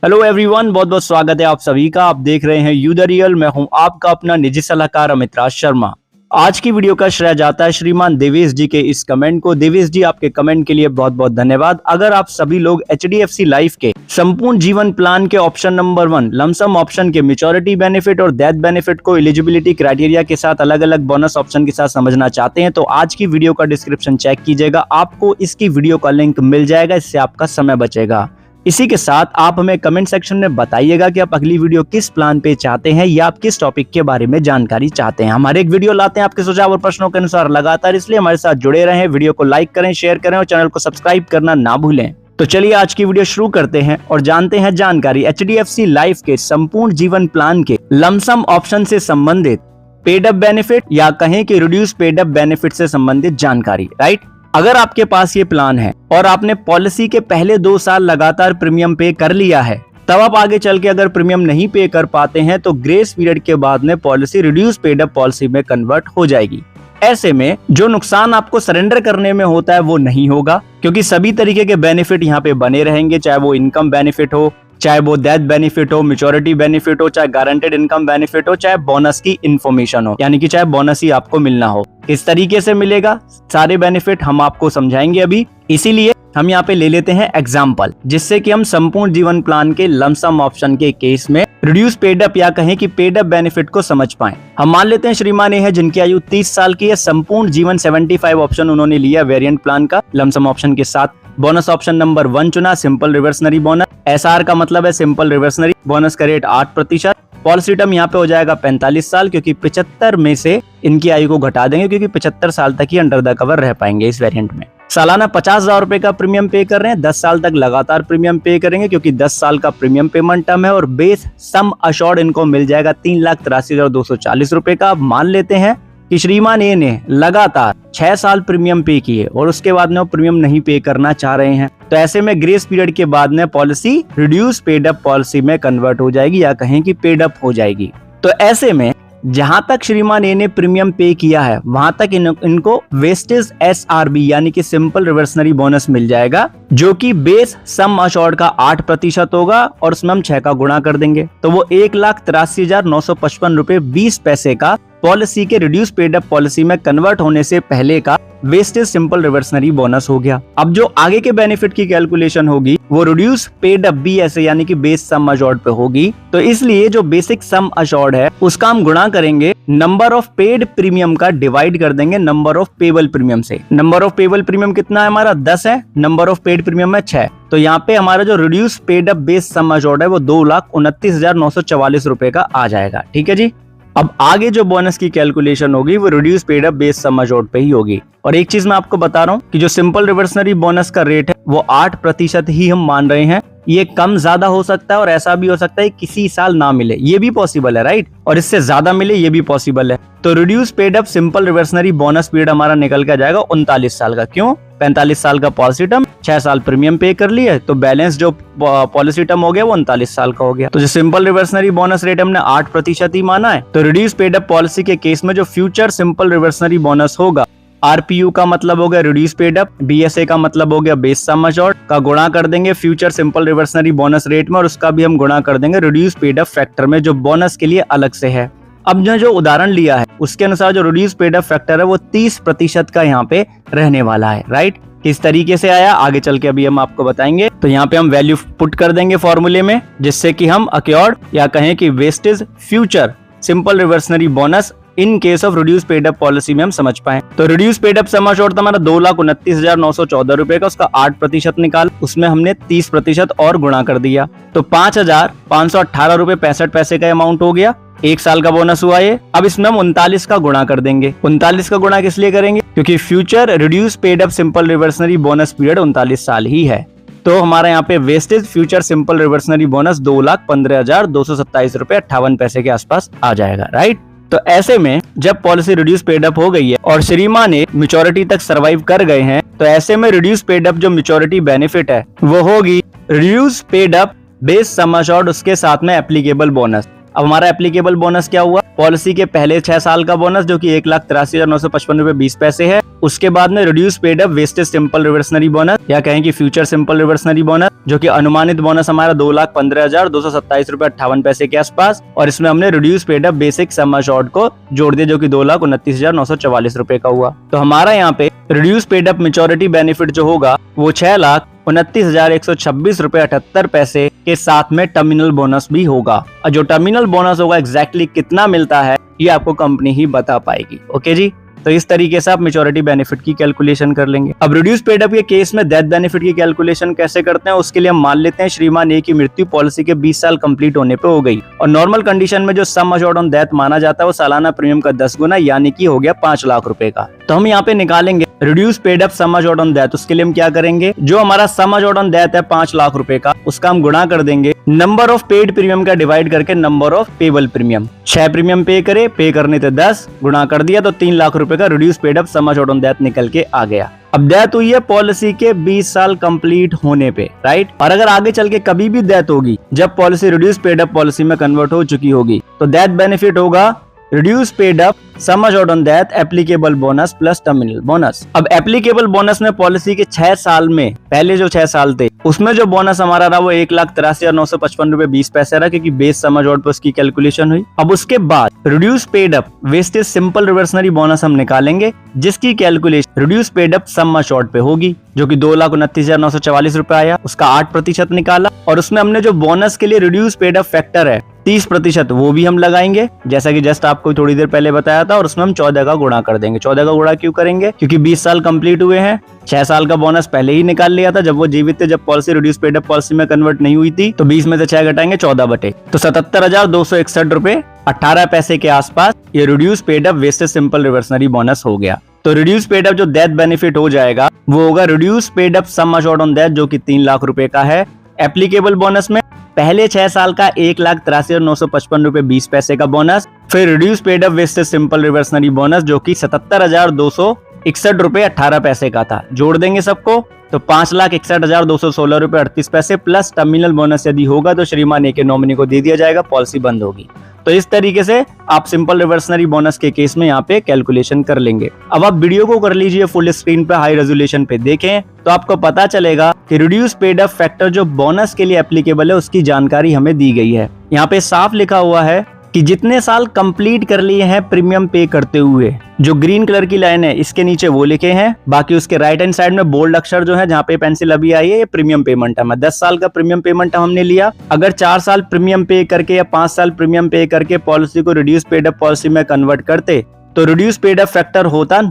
Hello everyone, बहुत बहुत स्वागत है आप सभी का। आप देख रहे हैं यू द रियल। मैं हूं आपका अपना निजी सलाहकार अमित राज शर्मा। आज की वीडियो का श्रेय जाता है श्रीमान देवेश जी के इस कमेंट को। देवेश जी, आपके कमेंट के लिए बहुत बहुत धन्यवाद। अगर आप सभी लोग HDFC लाइफ के संपूर्ण जीवन प्लान के ऑप्शन नंबर 1 लमसम ऑप्शन के मैच्योरिटी बेनिफिट और डेथ बेनिफिट को एलिजिबिलिटी क्राइटेरिया के साथ अलग अलग बोनस ऑप्शन के साथ समझना चाहते हैं तो आज की वीडियो का डिस्क्रिप्शन चेक कीजिएगा। आपको इसकी वीडियो का लिंक मिल जाएगा, इससे आपका समय बचेगा। इसी के साथ आप हमें कमेंट सेक्शन में बताइएगा कि आप अगली वीडियो किस प्लान पे चाहते हैं या आप किस टॉपिक के बारे में जानकारी चाहते हैं। हमारे एक वीडियो लाते हैं आपके सुझाव और प्रश्नों के अनुसार लगातार, इसलिए हमारे साथ जुड़े रहें। वीडियो को लाइक करें, शेयर करें और चैनल को सब्सक्राइब करना ना भूलें। तो चलिए आज की वीडियो शुरू करते हैं और जानते हैं जानकारी HDFC लाइफ के संपूर्ण जीवन प्लान के लमसम ऑप्शन से संबंधित पेड अप बेनिफिट या कहें कि रिड्यूस पेड अप बेनिफिट से संबंधित जानकारी। राइट, अगर आपके पास ये प्लान है और आपने पॉलिसी के पहले 2 साल लगातार प्रीमियम पे कर लिया है, तब आप आगे चल के अगर प्रीमियम नहीं पे कर पाते हैं तो ग्रेस पीरियड के बाद में policy reduce paid up policy में कन्वर्ट हो जाएगी। ऐसे में जो नुकसान आपको सरेंडर करने में होता है वो नहीं होगा, क्योंकि सभी तरीके के बेनिफिट यहाँ पे बने रहेंगे, चाहे वो इनकम बेनिफिट हो, चाहे वो डेथ बेनिफिट हो, मैच्योरिटी बेनिफिट हो, चाहे गारंटेड इनकम बेनिफिट हो, चाहे बोनस की इन्फॉर्मेशन हो, यानी कि चाहे बोनस ही आपको मिलना हो। किस तरीके से मिलेगा सारे बेनिफिट हम आपको समझाएंगे अभी। इसीलिए हम यहाँ पे ले लेते हैं एग्जाम्पल, जिससे कि हम संपूर्ण जीवन प्लान के लमसम ऑप्शन के केस में रिड्यूस पेड अप या कहें कि पेड अप बेनिफिट को समझ पाएं। हम मान लेते हैं श्रीमान ये है जिनकी आयु 30 साल की है। संपूर्ण जीवन 75 ऑप्शन उन्होंने लिया वेरिएंट प्लान का लमसम ऑप्शन के साथ। बोनस ऑप्शन नंबर 1 चुना, सिंपल रिवर्सनरी बोनस। SR का मतलब है सिंपल रिवर्सनरी बोनस का रेट 8%। पॉलिसी टर्म यहाँ पे हो जाएगा 45 साल, क्योंकि 75 में से इनकी आयु को घटा देंगे, क्योंकि 75 साल तक ही अंडर द कवर रह पाएंगे इस वेरिएंट में। सालाना 50,000 रुपए का प्रीमियम पे कर रहे हैं, 10 साल तक लगातार प्रीमियम पे करेंगे, क्योंकि 10 साल का प्रीमियम पेमेंट टर्म है। और बेस सम अशोर्ड इनको मिल जाएगा 3,83,240 रुपए का। मान लेते हैं कि श्रीमान ए ने लगातार 6 साल प्रीमियम पे किए और उसके बाद में वो प्रीमियम नहीं पे करना चाह रहे हैं, तो ऐसे में ग्रेस पीरियड के बाद में policy reduce paid up policy में कन्वर्ट हो जाएगी या कहें कि पेड अप हो जाएगी। तो ऐसे में जहां तक श्रीमान ए ने प्रीमियम पे किया है वहां तक इनको वेस्टेज SRB यानी कि सिंपल रिवर्सनरी बोनस मिल जाएगा, जो कि बेस सम अशोर्ड का 8% होगा और उसमें हम 6 का गुणा कर देंगे तो वो 1,83,955 रुपए 20 पैसे का पॉलिसी के रिड्यूस पेड अप पॉलिसी में कन्वर्ट होने से पहले का वेस्टेज सिंपल रिवर्सनरी बोनस हो गया। अब जो आगे के बेनिफिट की कैलकुलेशन होगी वो रिड्यूस पेड अप BSA यानी कि बेस सम अशोर्ड पे होगी। तो इसलिए जो बेसिक सम अशोर्ड है उसका हम गुणा करेंगे नंबर ऑफ पेड प्रीमियम का, डिवाइड कर देंगे नंबर ऑफ पेबल प्रीमियम से। नंबर ऑफ पेबल प्रीमियम कितना है हमारा 10 है, नंबर ऑफ पेड प्रीमियम है 6। तो यहाँ पे हमारा जो रिड्यूस पेड अप बेस सम अशोर्ड है वो 2,29,944 रुपए का आ जाएगा। ठीक है जी। अब आगे जो बोनस की कैलकुलेशन होगी वो रिड्यूस पेड अप बेस सम अशोर्ड पे ही होगी। और एक चीज मैं आपको बता रहा हूँ कि जो सिंपल रिवर्सनरी बोनस का रेट है वो 8% ही हम मान रहे हैं। ये कम ज्यादा हो सकता है और ऐसा भी हो सकता है किसी साल ना मिले, ये भी पॉसिबल है। राइट, और इससे ज्यादा मिले ये भी पॉसिबल है। तो reduced paid up simple reversionary bonus period हमारा निकल के जाएगा 39 साल का। क्यों? 45 साल का पॉलिसी टर्म, 6 साल प्रीमियम पे कर लिए, तो बैलेंस जो पॉलिसी टर्म हो गया वो 39 साल का हो गया। तो जो सिंपल रिवर्सनरी बोनस रेट हमने 8% ही माना है, तो रिड्यूस पेड अप पॉलिसी के केस में जो फ्यूचर सिंपल रिवर्सनरी बोनस होगा, RPU का मतलब हो गया रिड्यूस पेड अप, BSA का मतलब हो गया बेस सम अशोर्ड का गुणा कर देंगे future simple reversionary bonus rate में, और उसका भी हम गुणा कर देंगे रिड्यूस पेड अप फैक्टर में जो बोनस के लिए अलग से है। अब जो उदाहरण लिया है उसके अनुसार जो रिड्यूस पेड अप फैक्टर है वो 30% का यहाँ पे रहने वाला है। राइट, किस तरीके से आया आगे चल के अभी हम आपको बताएंगे। तो यहाँ पे हम वैल्यू पुट कर देंगे फॉर्मूले में, जिससे कि हम अक्योर्ड या कहें कि vested future simple reversionary bonus in case of reduced paid up policy में हम समझ पाए। तो reduced paid up sum assured था हमारा 2,29,914 रुपए का, उसका 8% निकाल, उसमें हमने 30% और गुणा कर दिया, तो 5,518 रुपए 65 पैसे का अमाउंट हो गया। 1 साल का बोनस हुआ ये। अब इसमें हम 39 का गुणा कर देंगे। 39 का गुणा किस लिए करेंगे? क्योंकि future reduce paid up simple reversionary bonus period 39 साल ही है। तो हमारा यहाँ पे wastage future simple reversionary bonus 2,15,227 रुपए 58 पैसे के आसपास आ जाएगा। राइट, तो ऐसे में जब पॉलिसी रिड्यूस पेड अप हो गई है और श्रीमान ने मैच्योरिटी तक सरवाइव कर गए हैं, तो ऐसे में रिड्यूस पेड अप जो मैच्योरिटी बेनिफिट है वो होगी रिड्यूस पेड अप बेस सम अशोर्ड उसके साथ में एप्लीकेबल बोनस। अब हमारा एप्लीकेबल बोनस क्या हुआ, पॉलिसी के पहले 6 साल का बोनस जो कि 1,83,955 रुपए 20 पैसे है। उसके बाद में reduce paid up wastage simple reversionary bonus या कहें कि फ्यूचर सिंपल रिवर्सनरी बोनस, जो कि अनुमानित बोनस हमारा 2,15,227 रुपए 58 पैसे के आसपास, और इसमें हमने reduce paid up basic sum assured को जोड़ दिया जो कि 2,29,944 रुपए का हुआ। तो हमारा यहाँ पे reduce paid up maturity benefit जो होगा वो 6,29,126 रुपए 78 पैसे के साथ में टर्मिनल बोनस भी होगा। और जो टर्मिनल बोनस होगा एग्जैक्टली कितना मिलता है ये आपको कंपनी ही बता पाएगी। ओके जी, तो इस तरीके से आप मेच्योरिटी बेनिफिट की कैलकुलेशन कर लेंगे। अब रिड्यूस पेड अप के केस में डेथ बेनिफिट की कैलकुलेशन कैसे करते हैं, उसके लिए हम मान लेते हैं श्रीमान ए की मृत्यु पॉलिसी के 20 साल कंप्लीट होने पे हो गई, और नॉर्मल कंडीशन में जो सम अश्योर्ड ऑन डेथ माना जाता है वो सालाना प्रीमियम का 10 गुना यानी कि हो गया 5 लाख रुपए का। तो हम यहाँ पे निकालेंगे reduce paid up sum assured on death. उसके लिए हम क्या करेंगे, जो हमारा सम अश्योर्ड ऑन डेथ है 5 लाख रुपए का, उसका हम गुणा कर देंगे नंबर ऑफ पेड प्रीमियम का डिवाइड करके number of payable premium. 6 premium पे करे, पे करने थे 10, गुणा कर दिया तो 3 लाख रुपए का reduce paid up sum assured on death निकल के आ गया। अब डेथ हुई है पॉलिसी के 20 साल कंप्लीट होने पे, राइट। और अगर आगे चल के कभी भी डेथ होगी जब policy reduce paid up policy में कन्वर्ट हो चुकी होगी, तो डेथ बेनिफिट होगा reduce paid up sum assured on death applicable bonus plus terminal bonus. अब एप्लीकेबल बोनस में पॉलिसी के 6 साल में पहले जो 6 साल थे उसमें जो बोनस हमारा रहा वो 1,83,955 रुपए 20 पैसे रहा, क्योंकि बेस सम अश्योर्ड पर उसकी कैलकुलेशन हुई। अब उसके बाद reduce paid up wastage simple reversionary bonus हम निकालेंगे, जिसकी calculation reduce paid up sum assured पे होगी, जो कि 2,29,944 रुपए आया। उसका 8% निकाला, और उसमें हमने जो बोनस के लिए रिड्यूस पेड अप फैक्टर है 30% वो भी हम लगाएंगे, जैसा कि जस्ट आपको थोड़ी देर पहले बताया था, और उसमें हम 14 का गुणा कर देंगे। 14 का गुणा क्यों करेंगे, क्योंकि 20 साल कंप्लीट हुए हैं, 6 साल का बोनस पहले ही निकाल लिया था जब वो जीवित थे, जब policy reduce paid up policy में कन्वर्ट नहीं हुई थी। तो 20 में से 6 घटाएंगे 14 बटे, तो 77,261 रुपए 18 पैसे के आसपास ये reduce paid up wastage simple reversionary bonus हो गया। तो रिड्यूस पेड अप जो डेथ बेनिफिट हो जाएगा वो होगा reduce paid up sum assured on death, जो कि 3 लाख रुपए का है। एप्लीकेबल बोनस में पहले 6 साल का 1,83,955 रुपए 20 पैसे का बोनस, फिर reduce paid up wastage simple reversionary bonus जो कि 77,261 रुपए 18 पैसे का था। जोड़ देंगे सबको तो 5,61,216 रुपए 38 पैसे प्लस टर्मिनल बोनस यदि होगा तो श्रीमान ए के नॉमिनी को दे दिया जाएगा, पॉलिसी बंद होगी। तो इस तरीके से आप सिंपल रिवर्सनरी बोनस के केस में यहाँ पे कैलकुलेशन कर लेंगे। अब आप वीडियो को कर लीजिए फुल स्क्रीन पे हाई रेजोल्यूशन पे देखें तो आपको पता चलेगा कि रिड्यूस पेड अप फैक्टर जो बोनस के लिए एप्लीकेबल है उसकी जानकारी हमें दी गई है। यहाँ पे साफ लिखा हुआ है कि जितने साल कंप्लीट कर लिए हैं प्रीमियम पे करते हुए, जो ग्रीन कलर की लाइन है इसके नीचे वो लिखे हैं, बाकी उसके राइट हैंड साइड में बोल्ड अक्षर जो है जहाँ पे पेंसिल अभी आई है ये प्रीमियम पेमेंट है। मैं 10 साल का प्रीमियम पेमेंट हमने लिया, अगर 4 साल प्रीमियम पे करके या 5 साल प्रीमियम पे करके पॉलिसी को रिड्यूस पेड अप पॉलिसी में कन्वर्ट करते तो रिड्यूस पेड अप फैक्टर होता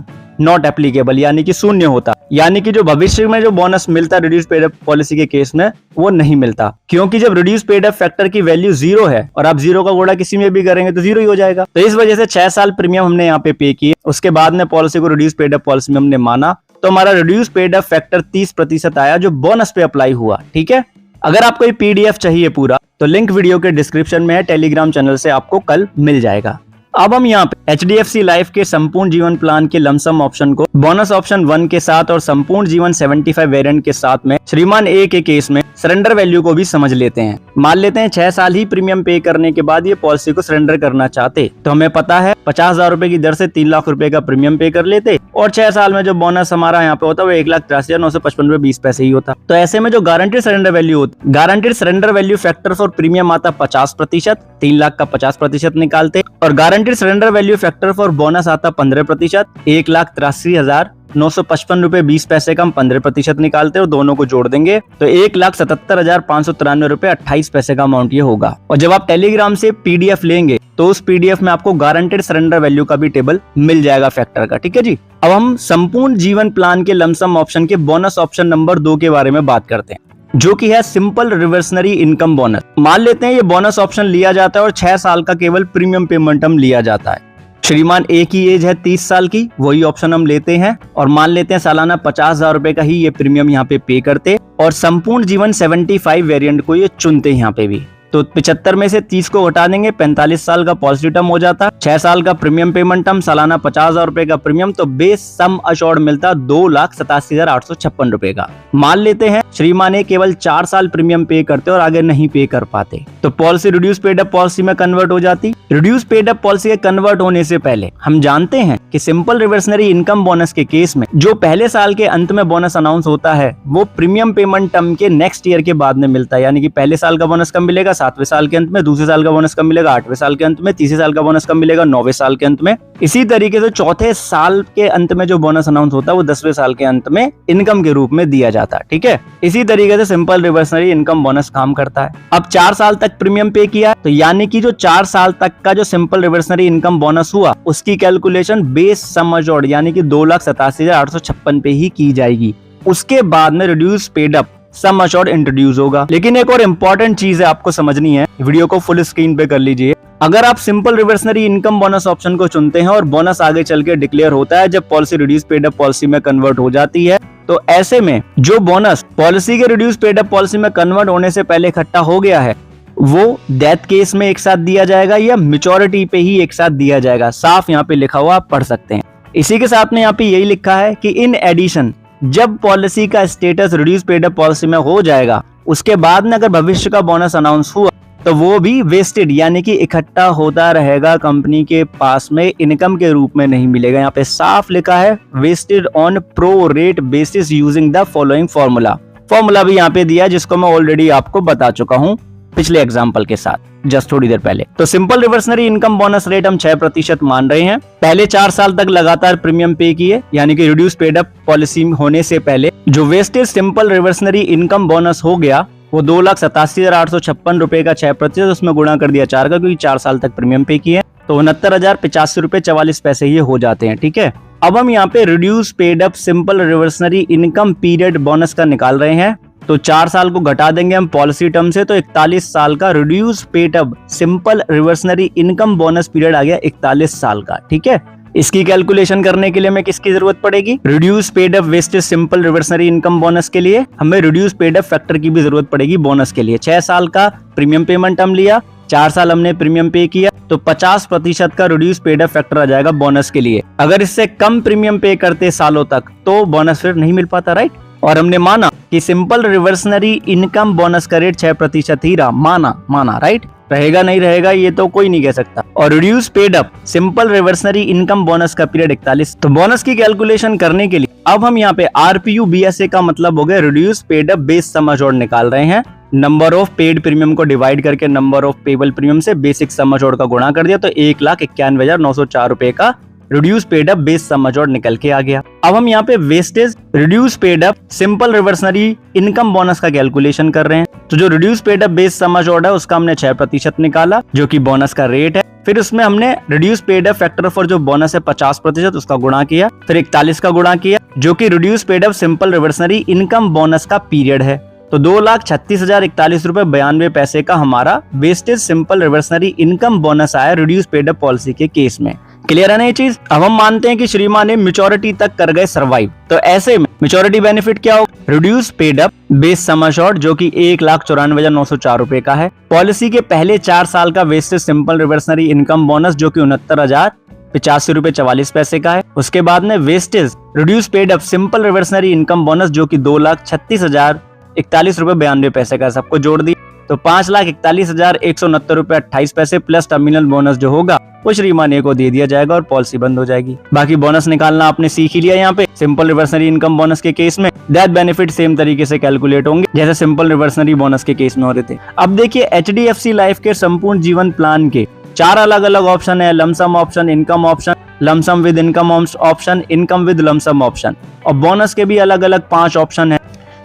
नॉट एप्लीकेबल, यानी कि शून्य होता, यानी कि जो भविष्य में जो बोनस मिलता रिड्यूस पेड अप पॉलिसी के केस में वो नहीं मिलता, क्योंकि जब रिड्यूस पेड अप फैक्टर की वैल्यू 0 है और आप 0 का गुणा किसी में भी करेंगे तो 0 ही हो जाएगा। तो इस वजह से 6 साल प्रीमियम हमने यहाँ पे किए, उसके बाद में पॉलिसी को रिड्यूस पेड अप पॉलिसी में हमने माना तो हमारा रिड्यूस पेड अप फैक्टर 30% आया जो बोनस पे अप्लाई हुआ। ठीक है, अगर आपको ये PDF चाहिए पूरा तो लिंक वीडियो के डिस्क्रिप्शन में है, टेलीग्राम चैनल से आपको कल मिल जाएगा। अब हम यहाँ पे HDFC लाइफ के संपूर्ण जीवन प्लान के लमसम ऑप्शन को बोनस ऑप्शन 1 के साथ और संपूर्ण जीवन 75 वेरिएंट के साथ में श्रीमान ए के केस में सरेंडर वैल्यू को भी समझ लेते हैं। मान लेते हैं 6 साल ही प्रीमियम पे करने के बाद ये पॉलिसी को सरेंडर करना चाहते तो हमें पता है 50,000 रुपए की दर से 3 लाख रुपए का प्रीमियम पे कर लेते और 6 साल में जो बोनस हमारा यहाँ पे होता है वो 1,83,955 रुपए 20 पैसे ही होता। तो ऐसे में जो गारंटेड सरेंडर वैल्यू होती, guaranteed surrender value factor for premium आता 50%, 3 लाख का 50% निकालते, और guaranteed surrender value factor for bonus आता 15%, 1,83,955 रुपए 20 पैसे का हम 15% निकालते और दोनों को जोड़ देंगे तो 1,77,593 रुपए 28 पैसे का अमाउंट ये होगा। और जब आप टेलीग्राम से PDF लेंगे तो उस PDF में आपको गारंटेड सरेंडर वैल्यू का भी टेबल मिल जाएगा फैक्टर का। ठीक है जी, अब हम संपूर्ण जीवन प्लान के लमसम ऑप्शन के बोनस ऑप्शन नंबर 2 के बारे में बात करते हैं, जो कि है सिंपल रिवर्सनरी इनकम बोनस। मान लेते हैं ये बोनस ऑप्शन लिया जाता है और 6 साल का केवल प्रीमियम पेमेंट हम लिया जाता है। श्रीमान ए की एज है 30 साल की, वही ऑप्शन हम लेते हैं और मान लेते हैं सालाना 50,000 रुपए का ही ये प्रीमियम यहाँ पे करते और संपूर्ण जीवन 75 वेरिएंट को ये चुनते हैं यहाँ पे भी। तो तो 75 में से 30 को घटा देंगे, 45 साल का पॉलिसी टर्म हो जाता, 6 साल का प्रीमियम पेमेंट टर्म, सालाना 50,000 रुपए का प्रीमियम, तो बेस सम अश्योर्ड मिलता 2,87,856 रुपए का। मान लेते हैं श्रीमान ने केवल 4 साल प्रीमियम पे करते और आगे नहीं पे कर पाते, तो policy reduce paid up policy में कन्वर्ट हो जाती। रिड्यूस पेड अप पॉलिसी के कन्वर्ट होने से पहले हम जानते हैं कि सिंपल रिवर्सनरी इनकम बोनस के केस में जो पहले साल के अंत में बोनस अनाउंस होता है वो प्रीमियम पेमेंट टर्म के नेक्स्ट ईयर के बाद में मिलता है। यानी कि पहले साल का बोनस कब मिलेगा? 7वें साल के अंत में। दूसरे साल का बोनस कब मिलेगा? 8वें साल के अंत में। तीसरे साल का बोनस कब मिलेगा? 9वें साल के अंत में। इसी तरीके से चौथे साल के अंत में जो बोनस अनाउंस होता है वो 10वें साल के अंत में इनकम के रूप में दिया जाता है। ठीक है, इसी तरीके से सिंपल रिवर्सनरी इनकम बोनस काम करता है। अब 4 साल तक प्रीमियम पे किया तो यानी कि जो 4 साल तक का जो सिंपल रिवर्सनरी इनकम बोनस हुआ उसकी कैलकुलेशन बेस सम अश्योर्ड यानी कि 2,87,856 पे ही की जाएगी। उसके बाद में reduce paid up sum assured introduce होगा। लेकिन एक और इम्पोर्टेंट चीज है आपको समझनी है, वीडियो को फुल स्क्रीन पे कर लीजिए। अगर आप simple reversionary income bonus option को चुनते हैं और बोनस आगे चल के डिक्लेयर होता है जब policy reduce paid up policy में कन्वर्ट हो जाती है, तो ऐसे में जो बोनस पॉलिसी के रिड्यूस पेड अप पॉलिसी में कन्वर्ट होने से पहले इकट्ठा हो गया है वो डेथ केस में एक साथ दिया जाएगा या मैच्योरिटी पे ही एक साथ दिया जाएगा। साफ यहाँ पे लिखा हुआ आप पढ़ सकते हैं। इसी के साथ में यहाँ पे यही लिखा है कि इन एडिशन जब पॉलिसी का status reduce paid up policy में हो जाएगा उसके बाद में अगर भविष्य का बोनस अनाउंस हुआ तो वो भी वेस्टेड यानी कि इकट्ठा होता रहेगा, कंपनी के पास में इनकम के रूप में नहीं मिलेगा। यहाँ पे साफ लिखा है vested on pro rata basis using the following formula भी यहाँ पे दिया जिसको मैं ऑलरेडी आपको बता चुका हूँ पिछले एग्जाम्पल के साथ जस्ट थोड़ी देर पहले। तो simple reversionary income bonus rate हम 6% मान रहे हैं। पहले 4 साल तक लगातार प्रीमियम पे किए यानी कि रिड्यूस पेड अप पॉलिसी होने से पहले जो wastage simple reversionary income bonus हो गया वो 2,87,856 रुपए का 6%, उसमें गुणा कर दिया 4 का क्योंकि 4 साल तक प्रीमियम पे किए तो 69,085 रुपए 44 पैसे ये हो जाते हैं। ठीक है, अब हम यहाँ पे reduce paid up simple reversionary income period bonus का निकाल रहे हैं। तो 4 साल को घटा देंगे हम पॉलिसी टर्म से तो 41 साल का reduce paid up simple reversionary income bonus period आ गया 41 साल का। ठीक है, इसकी कैलकुलेशन करने के लिए हमें किसकी जरूरत पड़ेगी? Reduce paid up wastage simple reversionary income bonus के लिए हमें रिड्यूस पेड अप फैक्टर की भी जरूरत पड़ेगी बोनस के लिए। 6 साल का प्रीमियम पेमेंट टर्म लिया, 4 साल हमने प्रीमियम पे किया तो 50% का रिड्यूस पेड अप फैक्टर आ जाएगा बोनस के लिए। अगर इससे कम प्रीमियम पे करते सालों तक तो बोनस फिर नहीं मिल पाता, राइट। और हमने माना कि सिंपल रिवर्सनरी इनकम बोनस का रेट 6% ही रहा, माना राइट। रहेगा नहीं रहेगा ये तो कोई नहीं कह सकता। और reduce paid up simple reversionary income bonus का पीरियड 41। तो बोनस की कैलकुलेशन करने के लिए अब हम यहाँ पे आरपीयू बीएसए का मतलब हो गया reduce paid up base sum assured निकाल रहे हैं। नंबर ऑफ पेड प्रीमियम को डिवाइड करके नंबर ऑफ पेबल प्रीमियम से बेसिक सम अश्योर्ड का गुणा कर दिया तो 1,91,904 रुपए का reduce paid up base sum assured निकल के आ गया। अब हम यहाँ पे wastage reduce paid up simple reversionary income bonus का कैलकुलेशन कर रहे हैं। तो जो reduce paid up base sum assured है उसका हमने 6% निकाला जो कि बोनस का रेट है। फिर उसमें हमने reduce paid up factor for जो बोनस है 50% उसका गुणा किया, फिर 41 का गुणा किया जो कि reduce paid up simple reversionary income bonus का पीरियड है। तो 2,36,041 रुपए 92 पैसे का हमारा wastage simple reversionary income bonus आया रिड्यूस पेड अप पॉलिसी के केस में। क्लियर है ना ये चीज? अब हम मानते हैं कि श्रीमान ने मैच्योरिटी तक कर गए सर्वाइव, तो ऐसे में मैच्योरिटी बेनिफिट क्या होगा? Reduce paid up base sum assured जो कि 1,94,904 रुपए का है। पॉलिसी के पहले 4 साल का wastage simple reversionary income bonus जो कि 69,085 रुपए 44 पैसे का है। उसके बाद में wastage reduce paid up simple reversionary income bonus जो कि 2,36,041 रुपए 92 पैसे का, सबको जोड़ दिया तो 5,41,169 रुपए 28 पैसे प्लस टर्मिनल बोनस जो होगा वो श्रीमान को दे दिया जाएगा और पॉलिसी बंद हो जाएगी। बाकी बोनस निकालना आपने सीख ही लिया। यहाँ पे सिंपल रिवर्सनरी इनकम बोनस के केस में डेथ बेनिफिट सेम तरीके से कैलकुलेट होंगे जैसे सिंपल रिवर्सनरी बोनस के केस में हो रहे थे। अब देखिए HDFC लाइफ के संपूर्ण जीवन प्लान के 4 अलग अलग ऑप्शन है, lump sum option, income option, lump sum with income option, income with lump sum option, और बोनस के भी अलग अलग 5 ऑप्शन है।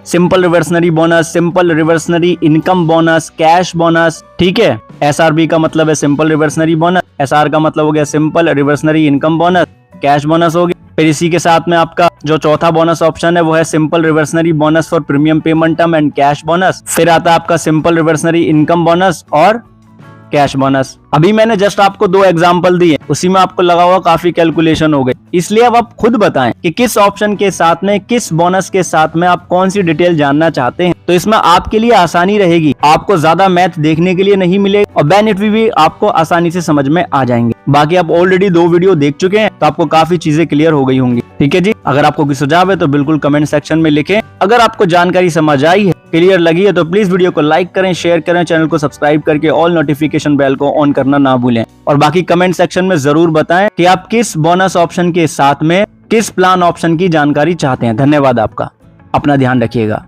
Simple reversionary bonus, simple reversionary income bonus, cash bonus. ठीक है, SRB का मतलब है सिंपल रिवर्सनरी बोनस, SR का मतलब हो गया simple reversionary income bonus, cash bonus हो गया। फिर इसी के साथ में आपका जो चौथा बोनस ऑप्शन है वो है simple reversionary bonus for premium payment term and cash bonus. फिर आता है आपका सिंपल रिवर्सनरी इनकम बोनस और कैश बोनस। अभी मैंने जस्ट आपको 2 एग्जांपल दिए, उसी में आपको लगा हुआ काफी कैलकुलेशन हो गई। इसलिए अब आप खुद बताएं कि किस ऑप्शन के साथ में, किस बोनस के साथ में आप कौन सी डिटेल जानना चाहते हैं। तो इसमें आपके लिए आसानी रहेगी, आपको ज्यादा मैथ देखने के लिए नहीं मिलेगा और बेनिफिट भी आपको आसानी से समझ में आ जाएंगे। बाकी आप ऑलरेडी 2 वीडियो देख चुके हैं तो आपको काफी चीजें क्लियर हो गई होंगी। ठीक है जी, अगर आपको कोई सुझाव है तो बिल्कुल कमेंट सेक्शन में लिखें। अगर आपको जानकारी समझ आई है, क्लियर लगी है तो प्लीज वीडियो को लाइक करें, शेयर करें, चैनल को सब्सक्राइब करके ऑल नोटिफिकेशन बेल को ऑन करना ना भूलें। और बाकी कमेंट सेक्शन में जरूर बताएं कि आप किस बोनस ऑप्शन के साथ में किस प्लान ऑप्शन की जानकारी चाहते हैं। धन्यवाद आपका, अपना ध्यान रखिएगा।